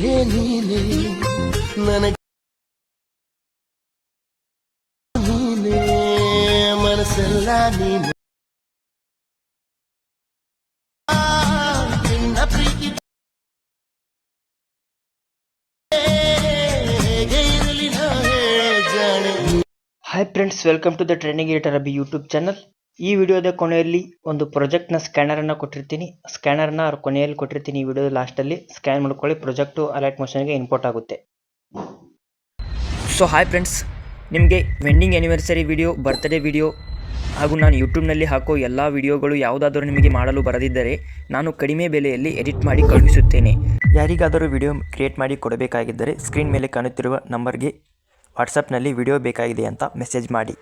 ನೀನೆ ನನಗೆ ನೀನೆ ಮನಸ್ಸೆಲ್ಲ ನೀನೆ ನಿನ್ನ ಪ್ರೀತಿ ಇರಲಿ ಜಾಣೆ. Hi friends, welcome to the training editor Abhi YouTube channel. ಈ ವಿಡಿಯೋದ ಕೊನೆಯಲ್ಲಿ ಒಂದು ಪ್ರಾಜೆಕ್ಟ್ನ ಸ್ಕ್ಯಾನರನ್ನು ಕೊಟ್ಟಿರ್ತೀನಿ. ಸ್ಕ್ಯಾನರ್ನ ಕೊನೆಯಲ್ಲಿ ಕೊಟ್ಟಿರ್ತೀನಿ. ಈ ವಿಡಿಯೋದ ಲಾಸ್ಟಲ್ಲಿ ಸ್ಕ್ಯಾನ್ ಮಾಡ್ಕೊಳ್ಳಿ. ಪ್ರಾಜೆಕ್ಟು ಅಲರ್ಟ್ ಮೋಷನ್ಗೆ ಇಂಪೋರ್ಟ್ ಆಗುತ್ತೆ. ಸೊ ಹಾಯ್ ಫ್ರೆಂಡ್ಸ್, ನಿಮಗೆ wedding anniversary video, birthday video ಹಾಗೂ ನಾನು ಯೂಟ್ಯೂಬ್ನಲ್ಲಿ ಹಾಕೋ ಎಲ್ಲ ವಿಡಿಯೋಗಳು ಯಾವುದಾದರೂ ನಿಮಗೆ ಮಾಡಲು ಬರದಿದ್ದರೆ ನಾನು ಕಡಿಮೆ ಬೆಲೆಯಲ್ಲಿ ಎಡಿಟ್ ಮಾಡಿ ಕಳುಹಿಸುತ್ತೇನೆ. ಯಾರಿಗಾದರೂ ವಿಡಿಯೋ ಕ್ರಿಯೇಟ್ ಮಾಡಿ ಕೊಡಬೇಕಾಗಿದ್ದರೆ ಸ್ಕ್ರೀನ್ ಮೇಲೆ ಕಾಣುತ್ತಿರುವ ನಂಬರ್ಗೆ ವಾಟ್ಸಪ್ನಲ್ಲಿ ವಿಡಿಯೋ ಬೇಕಾಗಿದೆ ಅಂತ ಮೆಸೇಜ್ ಮಾಡಿ.